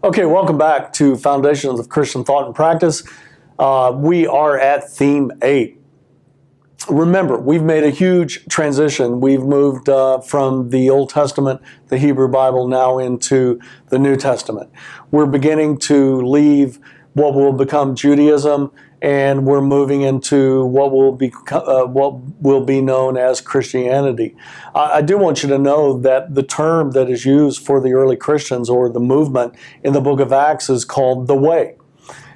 Okay, welcome back to Foundations of Christian Thought and Practice. We are at Theme 8. Remember, we've made a huge transition. We've moved from the Old Testament, the Hebrew Bible, now into the New Testament. We're beginning to leave what will become Judaism, and we're moving into what will be known as Christianity. I do want you to know that the term that is used for the early Christians or the movement in the book of Acts is called the Way.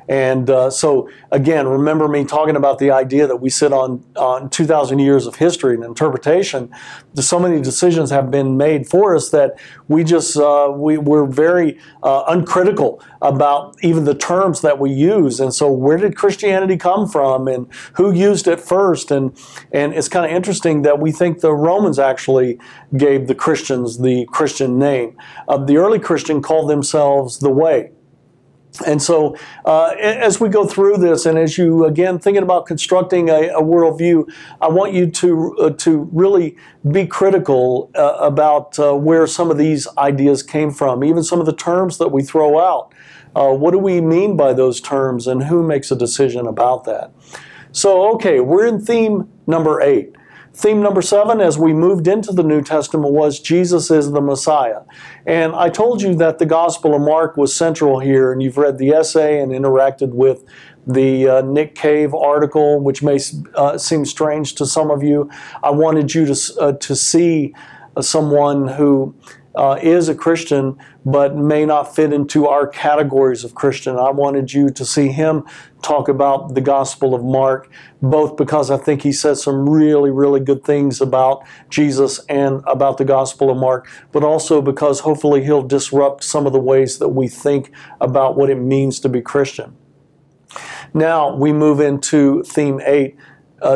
And so, again, remember me talking about the idea that we sit on 2,000 years of history and interpretation. So many decisions have been made for us that we just, we're very uncritical about even the terms that we use. And so where did Christianity come from and who used it first? And it's kind of interesting that we think the Romans actually gave the Christians the Christian name. The early Christian called themselves the Way. And so as we go through this, and as you, again, thinking about constructing a worldview, I want you to really be critical about where some of these ideas came from, even some of the terms that we throw out. What do we mean by those terms, and who makes a decision about that? So, okay, we're in theme number 8. Theme number 7, as we moved into the New Testament, was Jesus is the Messiah. And I told you that the Gospel of Mark was central here, and you've read the essay and interacted with the Nick Cave article, which may seem strange to some of you. I wanted you to see someone who is a Christian but may not fit into our categories of Christian. I wanted you to see him talk about the Gospel of Mark, both because I think he says some really, really good things about Jesus and about the Gospel of Mark, but also because hopefully he'll disrupt some of the ways that we think about what it means to be Christian. Now we move into theme 8.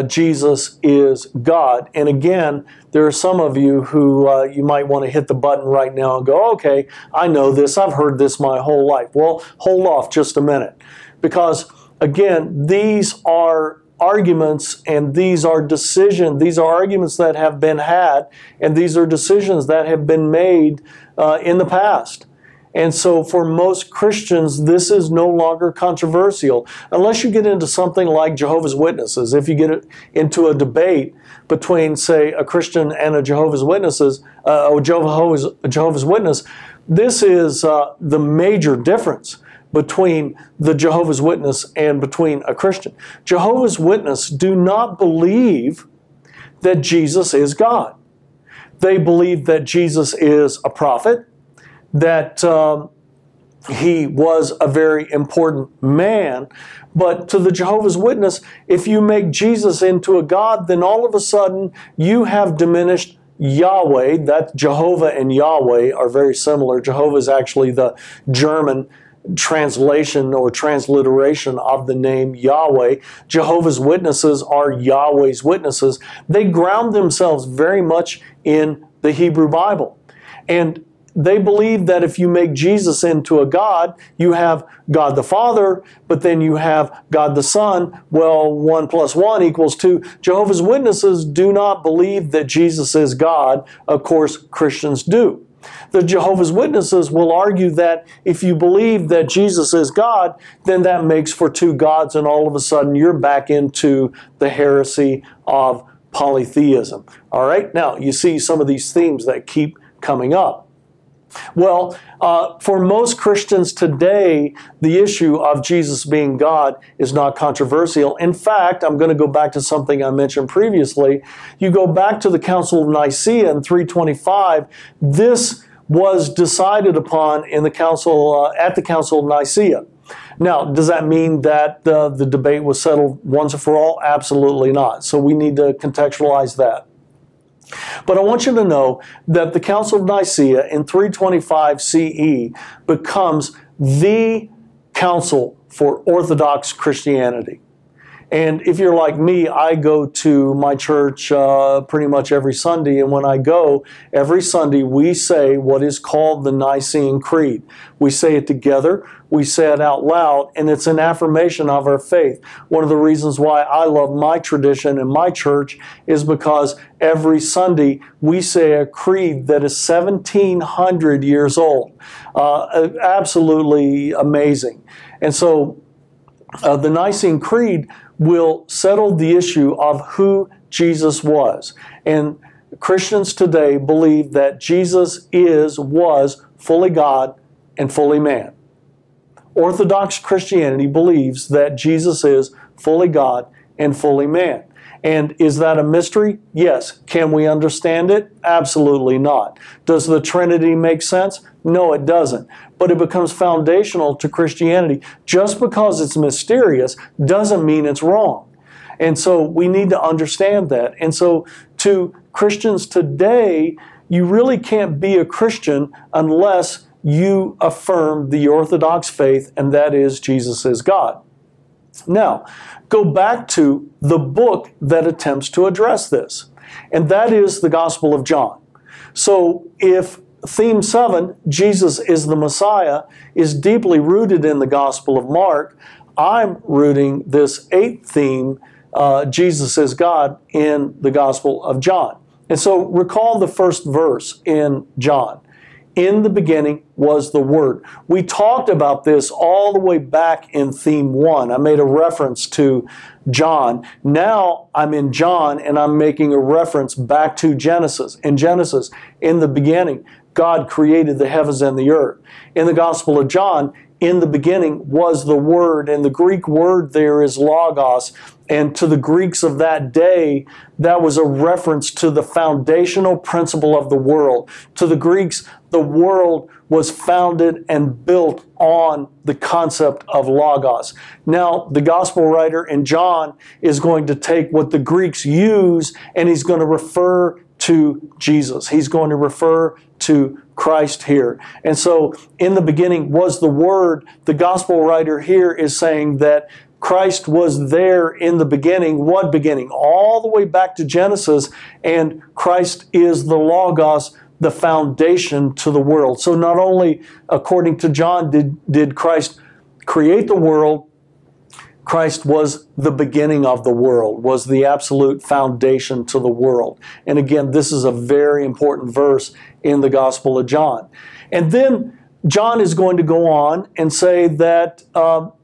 Jesus is God. And again, there are some of you who you might want to hit the button right now and go, okay, I know this, I've heard this my whole life. Well, hold off just a minute. Because again, these are arguments and these are decisions. These are arguments that have been had, and these are decisions that have been made in the past. And so for most Christians, this is no longer controversial. Unless you get into something like Jehovah's Witnesses. If you get into a debate between, say, a Christian and a Jehovah's Witnesses, or Jehovah's Witness, this is the major difference between the Jehovah's Witness and between a Christian. Jehovah's Witnesses do not believe that Jesus is God. They believe that Jesus is a prophet, that he was a very important man. But to the Jehovah's Witness, if you make Jesus into a God, then all of a sudden you have diminished Yahweh. That Jehovah and Yahweh are very similar. Jehovah is actually the German translation or transliteration of the name Yahweh. Jehovah's Witnesses are Yahweh's witnesses. They ground themselves very much in the Hebrew Bible. And they believe that if you make Jesus into a God, you have God the Father, but then you have God the Son. Well, 1 + 1 = 2. Jehovah's Witnesses do not believe that Jesus is God. Of course, Christians do. The Jehovah's Witnesses will argue that if you believe that Jesus is God, then that makes for 2 gods, and all of a sudden you're back into the heresy of polytheism. All right? Now, you see some of these themes that keep coming up. Well, for most Christians today, the issue of Jesus being God is not controversial. In fact, I'm going to go back to something I mentioned previously. You go back to the Council of Nicaea in 325. This was decided upon in the council at the Council of Nicaea. Now, does that mean that the debate was settled once and for all? Absolutely not. So we need to contextualize that. But I want you to know that the Council of Nicaea in 325 CE becomes the council for Orthodox Christianity. And if you're like me, I go to my church pretty much every Sunday. And when I go, every Sunday we say what is called the Nicene Creed. We say it together. We say it out loud, and it's an affirmation of our faith. One of the reasons why I love my tradition and my church is because every Sunday we say a creed that is 1,700 years old. Absolutely amazing. And so the Nicene Creed will settle the issue of who Jesus was. And Christians today believe that Jesus was fully God and fully man. Orthodox Christianity believes that Jesus is fully God and fully man. And is that a mystery? Yes. Can we understand it? Absolutely not. Does the Trinity make sense? No, it doesn't. But it becomes foundational to Christianity. Just because it's mysterious doesn't mean it's wrong. And so we need to understand that. And so to Christians today, you really can't be a Christian unless you affirm the Orthodox faith, and that is Jesus is God. Now, go back to the book that attempts to address this, and that is the Gospel of John. So if Theme 7, Jesus is the Messiah, is deeply rooted in the Gospel of Mark, I'm rooting this 8th theme, Jesus is God, in the Gospel of John. And so recall the first verse in John. In the beginning was the Word. We talked about this all the way back in Theme 1. I made a reference to John. Now I'm in John and I'm making a reference back to Genesis. In Genesis, in the beginning, God created the heavens and the earth. In the Gospel of John, in the beginning was the Word, and the Greek word there is logos. And to the Greeks of that day, that was a reference to the foundational principle of the world. To the Greeks, the world was founded and built on the concept of logos. Now, the gospel writer in John is going to take what the Greeks use and he's going to refer to Jesus. He's going to refer to Christ here. And so, in the beginning was the Word. The gospel writer here is saying that Christ was there in the beginning. What beginning? All the way back to Genesis, and Christ is the Logos, the foundation to the world. So not only, according to John, did Christ create the world, Christ was the beginning of the world, was the absolute foundation to the world. And again, this is a very important verse in the Gospel of John. And then John is going to go on and say that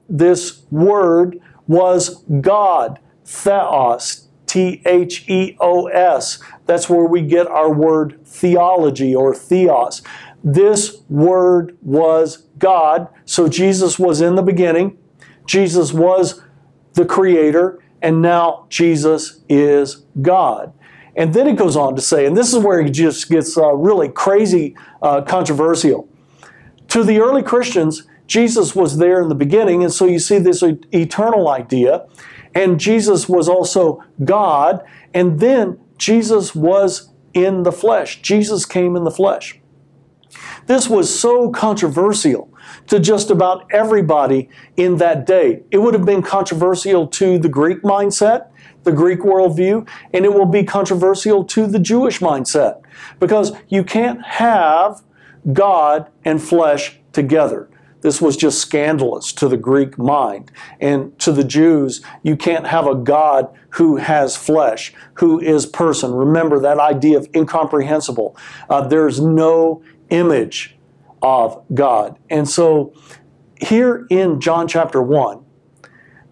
this Word was God, Theos, Theos. That's where we get our word theology or theos. This Word was God. So Jesus was in the beginning. Jesus was the Creator. And now Jesus is God. And then it goes on to say, and this is where it just gets really crazy controversial. To the early Christians, Jesus was there in the beginning, and so you see this eternal idea. And Jesus was also God, and then Jesus was in the flesh. Jesus came in the flesh. This was so controversial to just about everybody in that day. It would have been controversial to the Greek mindset, the Greek worldview, and it will be controversial to the Jewish mindset, because you can't have God and flesh together. This was just scandalous to the Greek mind. And to the Jews, you can't have a God who has flesh, who is person. Remember that idea of incomprehensible. There's no image of God. And so here in John chapter 1,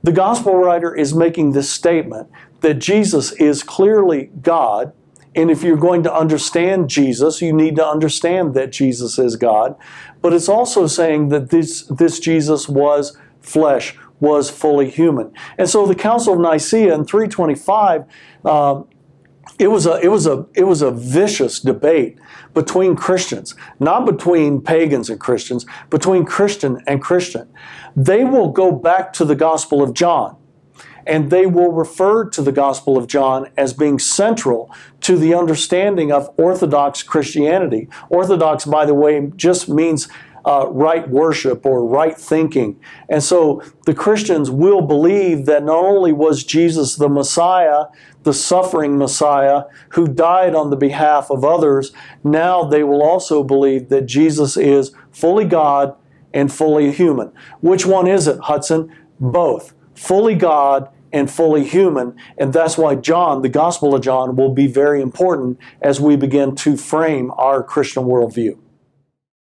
the gospel writer is making this statement that Jesus is clearly God. And if you're going to understand Jesus, you need to understand that Jesus is God. But it's also saying that this Jesus was flesh, was fully human. And so the Council of Nicaea in 325, it was a vicious debate between Christians, not between pagans and Christians, between Christian and Christian. They will go back to the Gospel of John, and they will refer to the Gospel of John as being central to the understanding of Orthodox Christianity. Orthodox, by the way, just means right worship or right thinking. And so the Christians will believe that not only was Jesus the Messiah, the suffering Messiah who died on the behalf of others, now they will also believe that Jesus is fully God and fully human. Which one is it, Hudson? Both. Fully God and fully human. And that's why John, the Gospel of John, will be very important as we begin to frame our Christian worldview.